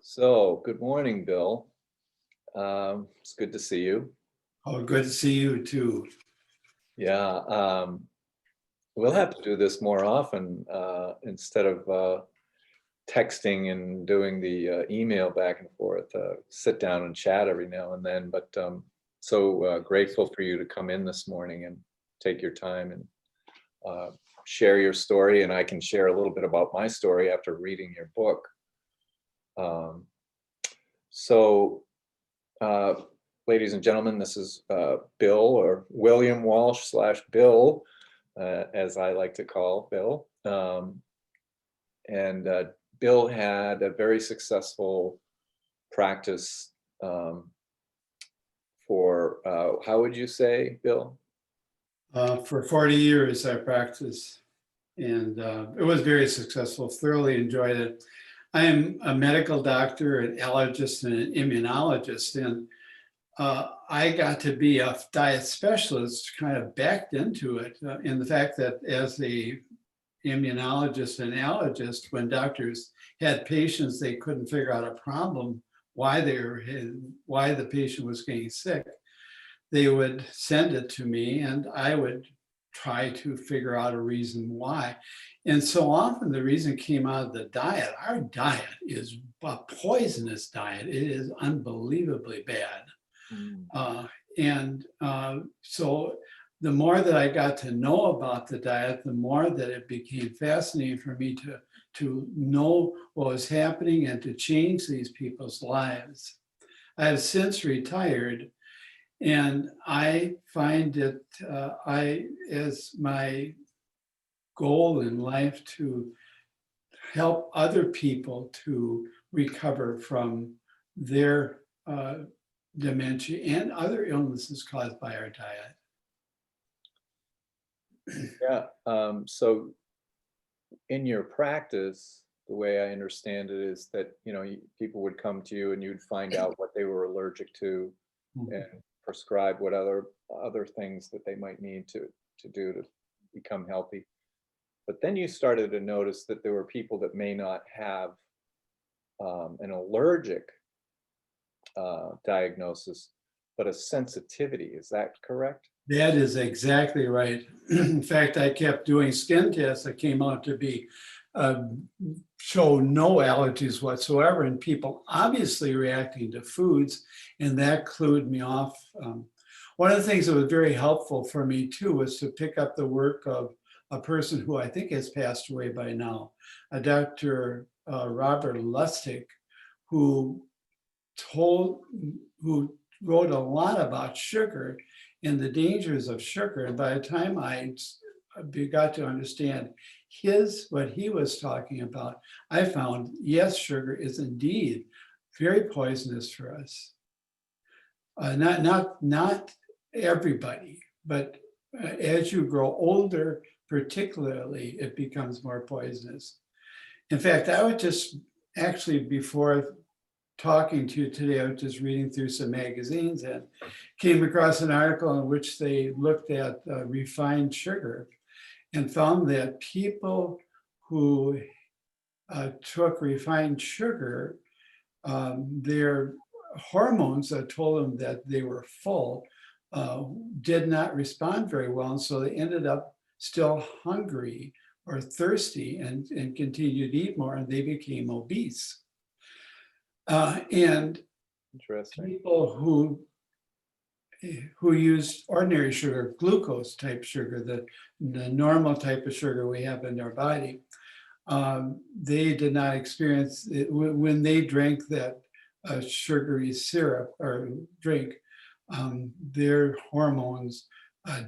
So, good morning, Bill. It's good to see you. Oh, good to see you too. Yeah, we'll have to do this more often instead of texting and doing the email back and forth. Sit down and chat every now and then. But so grateful for you to come in this morning and take your time and uh, share your story. And I can share a little bit about my story after reading your book. Um, so. Uh, Ladies and gentlemen, this is Bill, or William Walsh / Bill, as I like to call Bill. And Bill had a very successful practice for, how would you say, Bill? For 40 years, I practiced, and it was very successful. Thoroughly enjoyed it. I am a medical doctor, an allergist, and an immunologist, and I got to be a diet specialist, kind of backed into it, in the fact that as a immunologist and allergist, when doctors had patients, they couldn't figure out a problem, why the patient was getting sick. They would send it to me and I would try to figure out a reason why. And so often the reason came out of the diet. Our diet is a poisonous diet. It is unbelievably bad. Mm. So the more that I got to know about the diet, the more that it became fascinating for me to know what was happening and to change these people's lives. I have since retired, and I find it as my goal in life to help other people to recover from their dementia and other illnesses caused by our diet. Yeah. So in your practice, the way I understand it is that, people would come to you and you'd find out what they were allergic to and prescribe what other things that they might need to do to become healthy. But then you started to notice that there were people that may not have an allergic diagnosis, but a sensitivity. Is that correct? That is exactly right. In fact, I kept doing skin tests that came out to be show no allergies whatsoever, and people obviously reacting to foods, and that clued me off. One of the things that was very helpful for me too was to pick up the work of a person who I think has passed away by now, a Dr. Robert Lustig, who wrote a lot about sugar and the dangers of sugar. And by the time I got to understand what he was talking about, I found, yes, sugar is indeed very poisonous for us. Not everybody, but as you grow older, particularly, it becomes more poisonous. In fact, I would just actually, before talking to you today, I was just reading through some magazines and came across an article in which they looked at refined sugar and found that people who took refined sugar, their hormones that told them that they were full did not respond very well. And so they ended up still hungry or thirsty and continued to eat more, and they became obese. And Interesting. people who used ordinary sugar, glucose type sugar, the normal type of sugar we have in our body, they did not experience it when they drank that sugary syrup or drink. Their hormones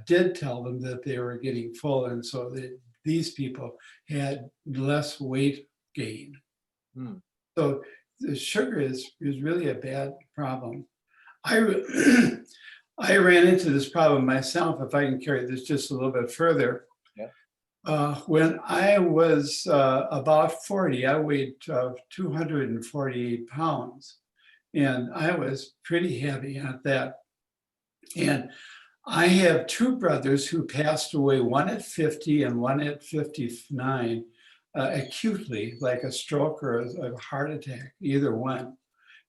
did tell them that they were getting full, and so these people had less weight gain. Hmm. So the sugar is really a bad problem. I ran into this problem myself, if I can carry this just a little bit further. Yeah. When I was about 40, I weighed 248 pounds, and I was pretty heavy at that. And I have two brothers who passed away, one at 50 and one at 59, acutely, like a stroke or a heart attack, either one.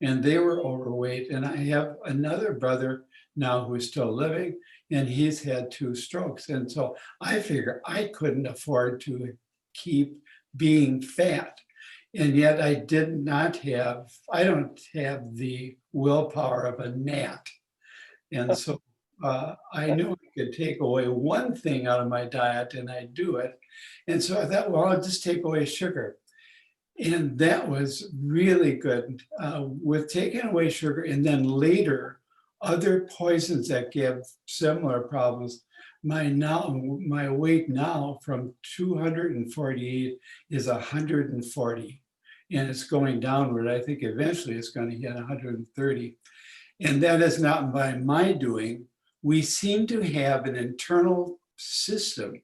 And they were overweight. And I have another brother now who's still living, and he's had 2 strokes. And so I figure I couldn't afford to keep being fat. And yet I don't have the willpower of a gnat. And so I knew I could take away one thing out of my diet and I'd do it. And so I thought, well, I'll just take away sugar. And that was really good with taking away sugar. And then later, other poisons that give similar problems. My weight now from 248 is 140, and it's going downward. I think eventually it's going to hit 130. And that is not by my doing. We seem to have an internal system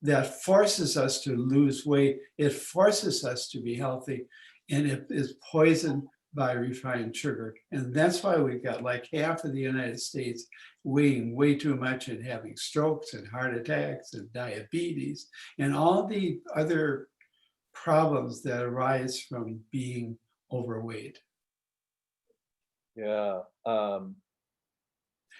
that forces us to lose weight. It forces us to be healthy, and it is poisoned by refined sugar. And that's why we've got like half of the United States weighing way too much and having strokes and heart attacks and diabetes and all the other problems that arise from being overweight. Yeah.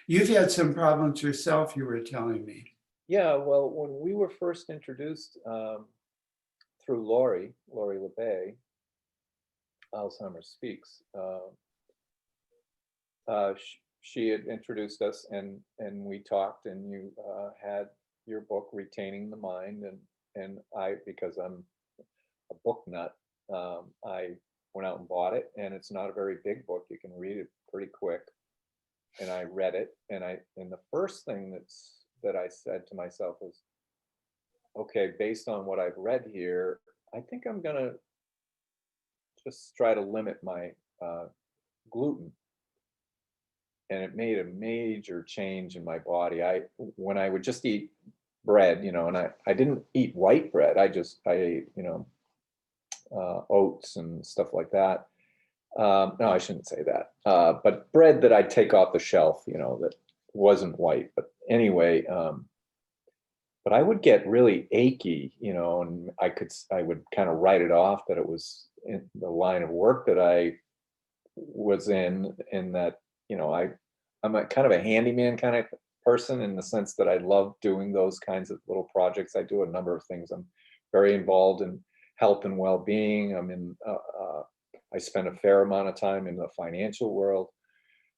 You've had some problems yourself, you were telling me. Yeah, well, when we were first introduced through Lori LeBay, Alzheimer's Speaks, she had introduced us, and we talked, and you had your book, Retaining the Mind, and I, because I'm a book nut, I went out and bought it, and it's not a very big book. You can read it pretty quick. And I read it, and the first thing that I said to myself was, okay, based on what I've read here, I think I'm gonna just try to limit my gluten. And it made a major change in my body. When I would just eat bread, and I didn't eat white bread. I ate, oats and stuff like that. No, I shouldn't say that. But bread that I'd take off the shelf, that wasn't white. But anyway, but I would get really achy, and I would kind of write it off that it was in the line of work that I was in that, I'm a kind of a handyman kind of person, in the sense that I love doing those kinds of little projects. I do a number of things. I'm very involved in health and well-being. I spend a fair amount of time in the financial world,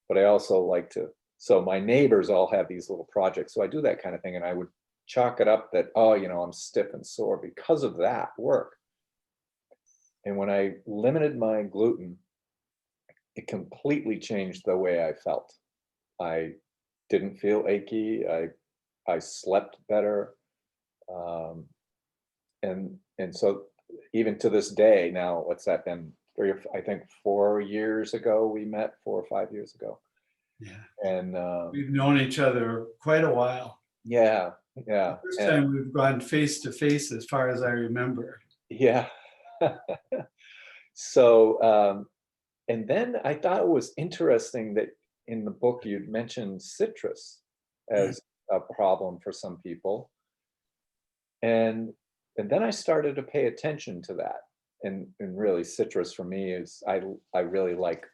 but I also like to, so my neighbors all have these little projects. So I do that kind of thing, and I would chalk it up that, I'm stiff and sore because of that work. And when I limited my gluten, it completely changed the way I felt. I didn't feel achy. I slept better. And so even to this day now, what's that been? I think 4 years ago we met, 4 or 5 years ago. Yeah. And we've known each other quite a while. Yeah. The first time we've gone face to face, as far as I remember. Yeah. So, and then I thought it was interesting that in the book you'd mentioned citrus as a problem for some people. And then I started to pay attention to that. And really, citrus for me is, I really like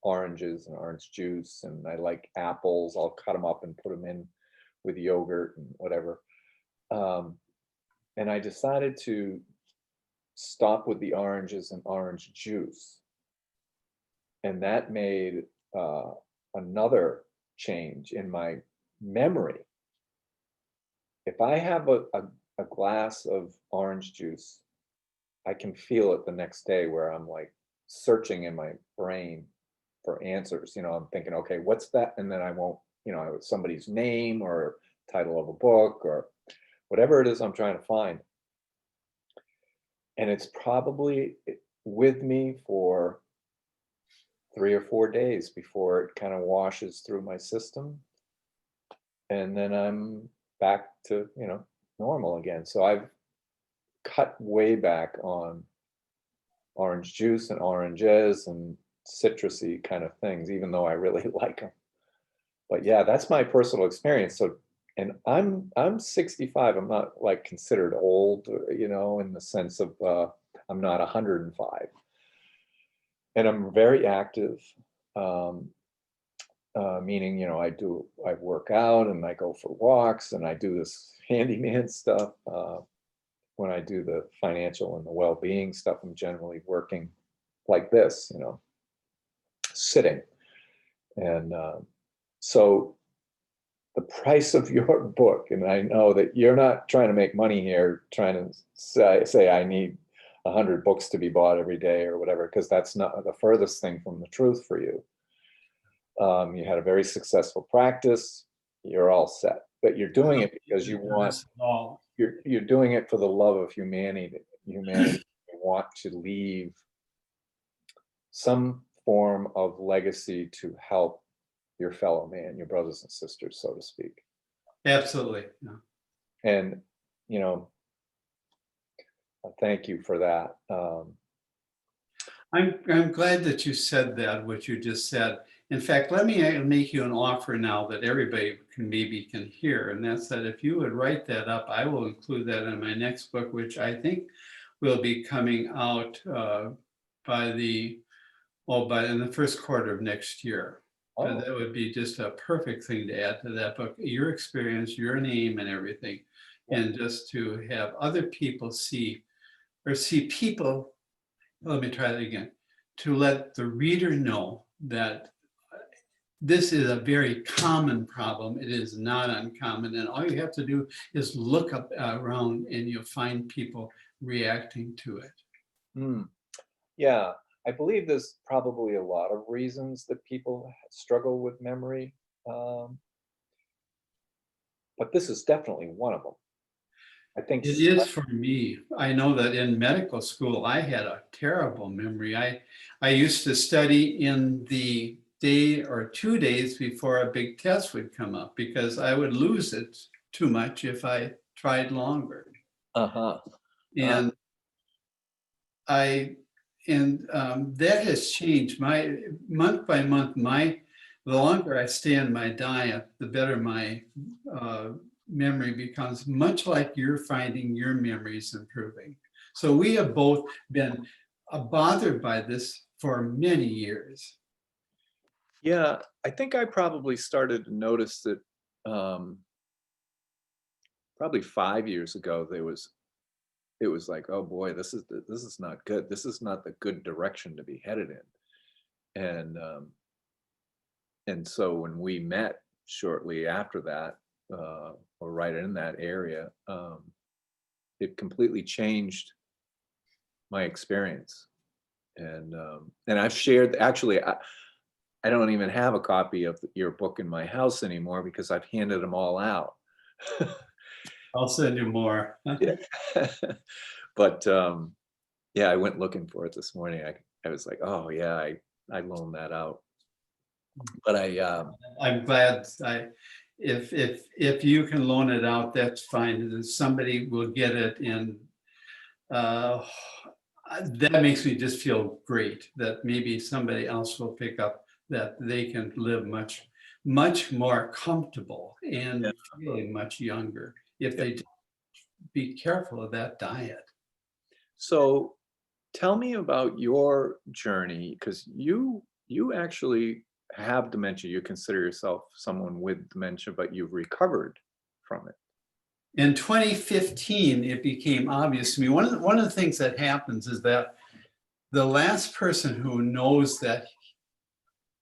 oranges and orange juice, and I like apples. I'll cut them up and put them in with yogurt and whatever. And I decided to stop with the oranges and orange juice. And that made another change in my memory. If I have a glass of orange juice, I can feel it the next day, where I'm like searching in my brain for answers. I'm thinking, okay, what's that? And then I won't, somebody's name or title of a book or whatever it is I'm trying to find. And it's probably with me for 3 or 4 days before it kind of washes through my system. And then I'm back to, normal again. So I've cut way back on orange juice and oranges and citrusy kind of things, even though I really like them. But yeah, that's my personal experience. So And I'm 65. I'm not like considered old, you know, in the sense of I'm not 105. And I'm very active, um, meaning, you know, I work out and I go for walks and I do this handyman stuff. When I do the financial and the well-being stuff, I'm generally working like this, you know, sitting. And so the price of your book, and I know that you're not trying to make money here, trying to say I need 100 books to be bought every day or whatever, because that's not the furthest thing from the truth for you. You had a very successful practice, you're all set, but you're doing it because you want, you're doing it for the love of humanity. You want to leave some form of legacy to help your fellow man, your brothers and sisters, so to speak. Absolutely. Yeah. And, you know, thank you for that. I'm glad that you said that, what you just said. In fact, let me make you an offer now that everybody can hear, and that's that if you would write that up, I will include that in my next book, which I think will be coming out in the first quarter of next year. Oh. That would be just a perfect thing to add to that book, your experience, your name and everything. And just to have other people see people, let me try that again, to let the reader know that this is a very common problem. It is not uncommon. And all you have to do is look up around and you'll find people reacting to it. Yeah, I believe there's probably a lot of reasons that people struggle with memory. But this is definitely one of them. I think it is for me. I know that in medical school, I had a terrible memory. I used to study in the day or 2 days before a big test would come up because I would lose it too much if I tried longer. And that has changed. My month by month, the longer I stay on my diet, the better my memory becomes, much like you're finding your memories improving. So we have both been bothered by this for many years. Yeah, I think I probably started to notice that probably 5 years ago. It was like, oh boy, this is not good. This is not the good direction to be headed in. And so when we met shortly after that, or right in that area, it completely changed my experience. And I've shared, actually, I don't even have a copy of your book in my house anymore because I've handed them all out. I'll send you more. Yeah. But yeah, I went looking for it this morning. I was like, oh yeah, I loaned that out. But I'm glad. If you can loan it out, that's fine. Somebody will get it, and that makes me just feel great that maybe somebody else will pick up, that they can live much more comfortable and feeling much younger if they be careful of that diet. So tell me about your journey, because you actually have dementia. You consider yourself someone with dementia, but you've recovered from it. In 2015, it became obvious to me. One of the things that happens is that the last person who knows that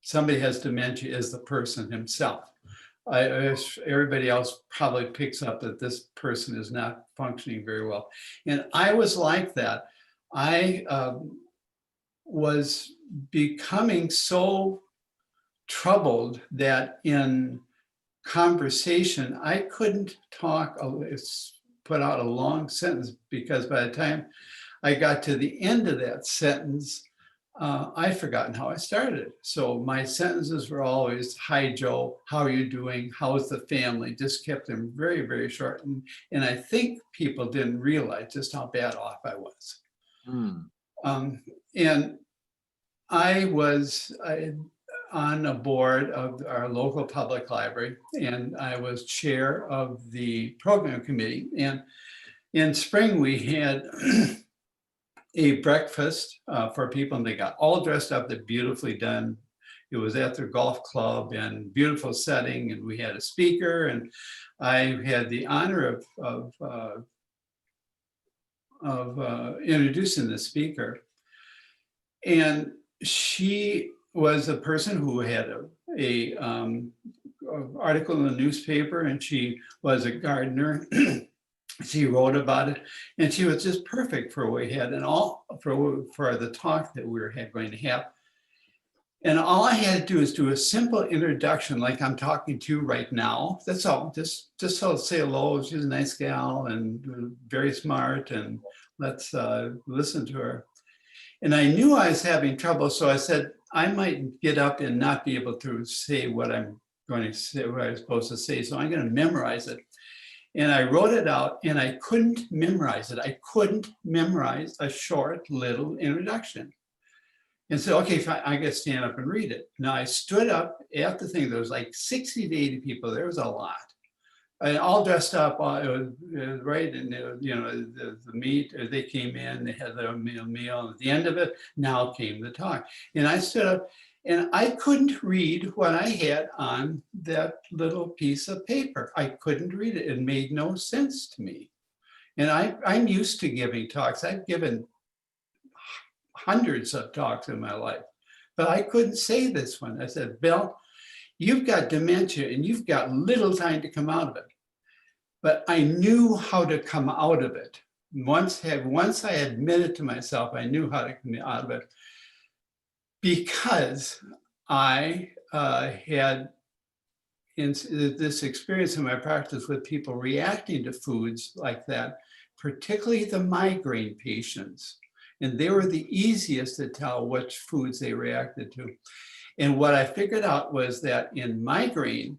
somebody has dementia is the person himself. Everybody else probably picks up that this person is not functioning very well. And I was like that. I was becoming so troubled that in conversation, I couldn't talk, put out a long sentence, because by the time I got to the end of that sentence, I'd forgotten how I started. So my sentences were always, hi, Joe, how are you doing? How's the family? Just kept them very, very short. And I think people didn't realize just how bad off I was. And I on a board of our local public library, and I was chair of the program committee. And in spring, we had a breakfast for people, and they got all dressed up. They're beautifully done. It was at their golf club and beautiful setting, and we had a speaker, and I had the honor of introducing the speaker. And she was a person who had a article in the newspaper, and she was a gardener. She wrote about it, and she was just perfect for what we had and all for the talk that we were going to have. And all I had to do is do a simple introduction, like I'm talking to you right now. That's all. Just so say hello. She's a nice gal and very smart, and let's listen to her. And I knew I was having trouble, so I said I might get up and not be able to say what I'm going to say, what I was supposed to say. So I'm going to memorize it. And I wrote it out, and I couldn't memorize it. I couldn't memorize a short little introduction. And so, okay, fine, I got to stand up and read it. Now I stood up at the thing. There was like 60 to 80 people. There was a lot. And all dressed up, it was right, and the meat, they came in, they had their meal, and at the end of it, now came the talk. And I stood up, and I couldn't read what I had on that little piece of paper. I couldn't read it. It made no sense to me. And I'm used to giving talks. I've given hundreds of talks in my life, but I couldn't say this one. I said, Bill, you've got dementia and you've got little time to come out of it. But I knew how to come out of it. Once I admitted to myself, I knew how to come out of it, because I had this experience in my practice with people reacting to foods like that, particularly the migraine patients. And they were the easiest to tell which foods they reacted to. And what I figured out was that in migraine,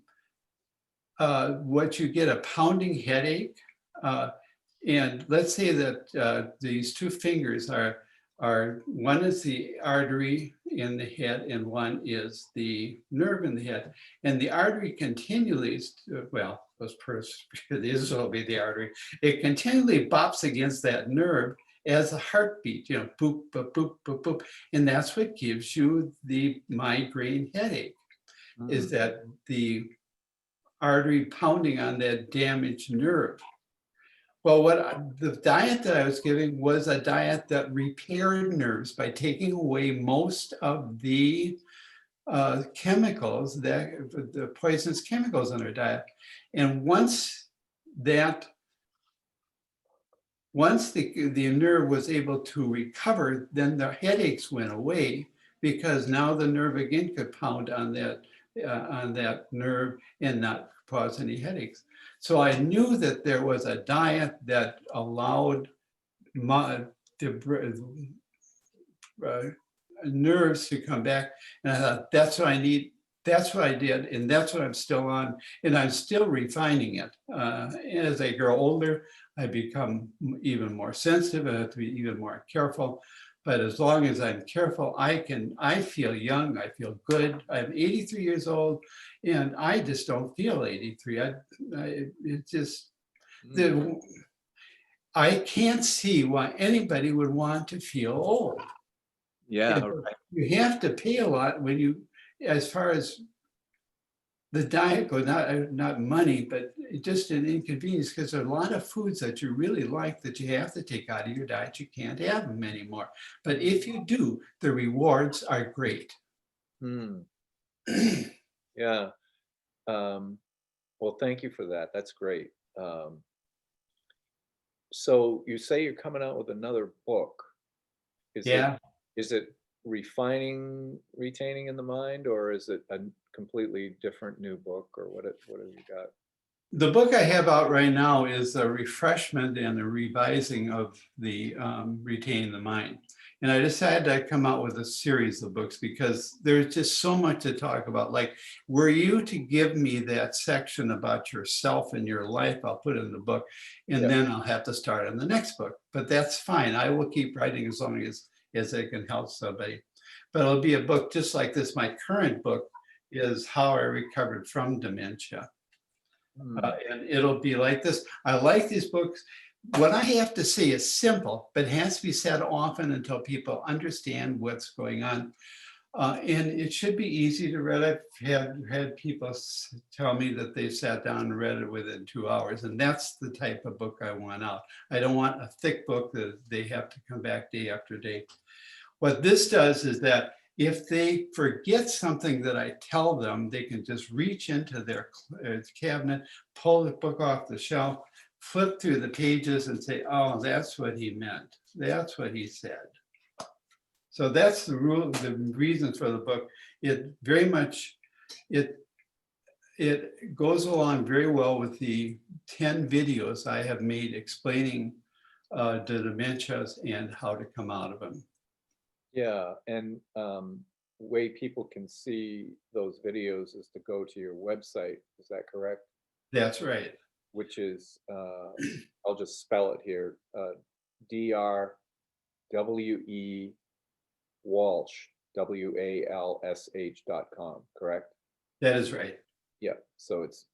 what you get, a pounding headache, and let's say that these two fingers are one is the artery in the head and one is the nerve in the head. And the artery continually, well, this will be the artery, it continually bops against that nerve as a heartbeat, boop, boop, boop, boop, boop. And that's what gives you the migraine headache, is that the artery pounding on that damaged nerve. Well, the diet that I was giving was a diet that repaired nerves by taking away most of the chemicals, the poisonous chemicals in our diet. And once the nerve was able to recover, then the headaches went away, because now the nerve again could pound on that nerve and not cause any headaches. So I knew that there was a diet that allowed nerves to come back. And I thought, that's what I need. That's what I did. And that's what I'm still on. And I'm still refining it. As I grow older, I become even more sensitive. I have to be even more careful. But as long as I'm careful, I feel young, I feel good. I'm 83 years old, and I just don't feel 83. I can't see why anybody would want to feel old. Yeah, right. You have to pay a lot as far as the diet goes, not money, but just an inconvenience, because there are a lot of foods that you really like that you have to take out of your diet. You can't have them anymore. But if you do, the rewards are great. Yeah. Well, thank you for that. That's great. So you say you're coming out with another book. Is it refining, retaining in the mind, or is it a completely different new book, or what have you got? The book I have out right now is a refreshment and a revising of the Retaining the Mind. And I decided to come out with a series of books because there's just so much to talk about. Like, were you to give me that section about yourself and your life, I'll put it in the book, and then I'll have to start on the next book. But that's fine. I will keep writing as long as I can help somebody. but it'll be a book just like this. My current book is How I Recovered from Dementia. And it'll be like this. I like these books. What I have to say is simple, but it has to be said often until people understand what's going on. And it should be easy to read. I've had people tell me that they sat down and read it within 2 hours, and that's the type of book I want out. I don't want a thick book that they have to come back day after day. What this does is that if they forget something that I tell them, they can just reach into their cabinet, pull the book off the shelf, flip through the pages and say, oh, that's what he meant. That's what he said. So that's the rule, the reason for the book. It very much, it goes along very well with the 10 videos I have made explaining the dementias and how to come out of them. Yeah, and way people can see those videos is to go to your website. Is that correct? That's right. Which is, I'll just spell it here, DRWE Walsh, WALSH.com, correct? That is right. Yeah, so it's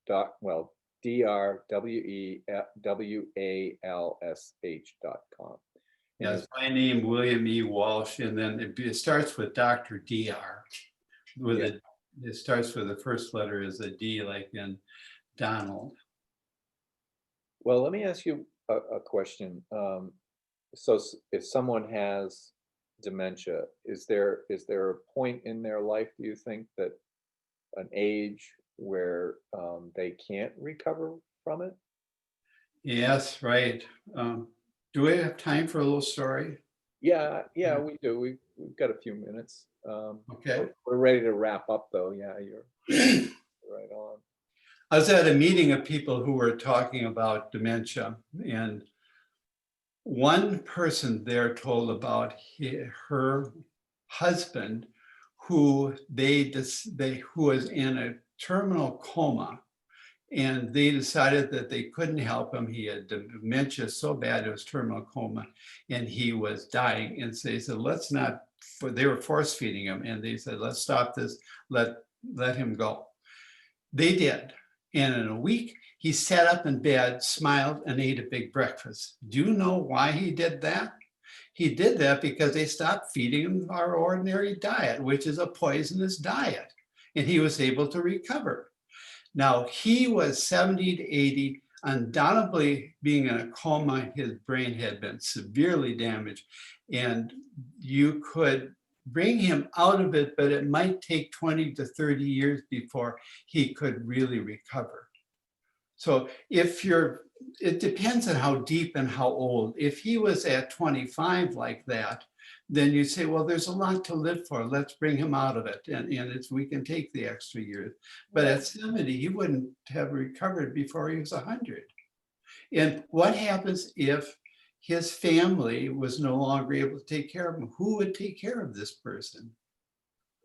DRWEWALSH.com. Yes, my name, William E. Walsh, and then it starts with Dr. DR. With Yeah. it starts with the first letter is a D, like in Donald. Well, let me ask you a question. So if someone has dementia, is there a point in their life, do you think, that an age where they can't recover from it? Yes, right. Do we have time for a little story? Yeah, we do. We've got a few minutes. Okay. We're ready to wrap up, though. Yeah, you're right on. I was at a meeting of people who were talking about dementia, and one person there told about her husband who who was in a terminal coma, and they decided that they couldn't help him. He had dementia so bad it was terminal coma, and he was dying. And so they said, let's not. They were force feeding him, and they said, let's stop this. Let him go. They did. And in a week, he sat up in bed, smiled, and ate a big breakfast. Do you know why he did that? He did that because they stopped feeding him our ordinary diet, which is a poisonous diet. And he was able to recover. Now, he was 70 to 80, undoubtedly being in a coma. His brain had been severely damaged. And you could bring him out of it, but it might take 20 to 30 years before he could really recover. So it depends on how deep and how old. If he was at 25 like that, then you say, well, there's a lot to live for. Let's bring him out of it. And we can take the extra years. But at 70, he wouldn't have recovered before he was 100. And what happens if his family was no longer able to take care of him? Who would take care of this person?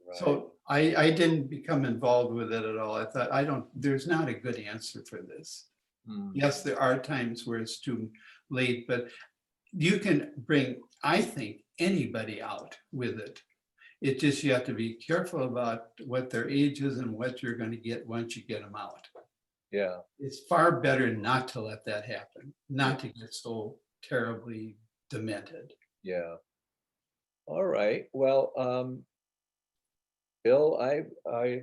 Right. So I didn't become involved with it at all. I thought, there's not a good answer for this. Yes, there are times where it's too late, but you can bring, I think, anybody out with it. It just, you have to be careful about what their age is and what you're going to get once you get them out. Yeah. It's far better not to let that happen, not to get so terribly demented. Yeah. All right. Well, Bill, I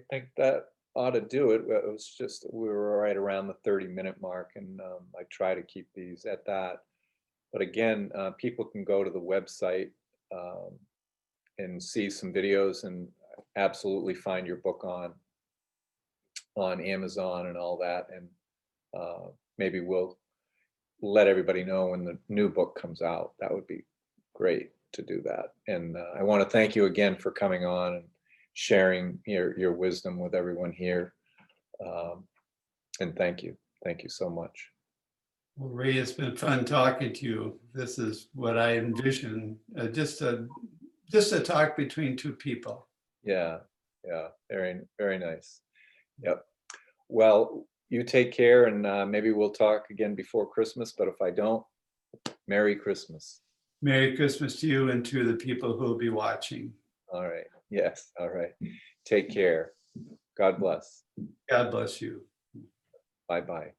think that ought to do it. It was just, we were right around the 30-minute mark, and I try to keep these at that. But again, people can go to the website and see some videos, and absolutely find your book on Amazon and all that. And maybe we'll let everybody know when the new book comes out. That would be great to do that. And I want to thank you again for coming on and sharing your wisdom with everyone here. And thank you so much. Well, Ray, it's been fun talking to you. This is what I envision, just a talk between two people. Yeah, very, very nice. Yep. Well, you take care, and maybe we'll talk again before Christmas, but if I don't, Merry Christmas. Merry Christmas to you and to the people who will be watching. All right. Yes. All right. Take care. God bless. God bless you. Bye-bye.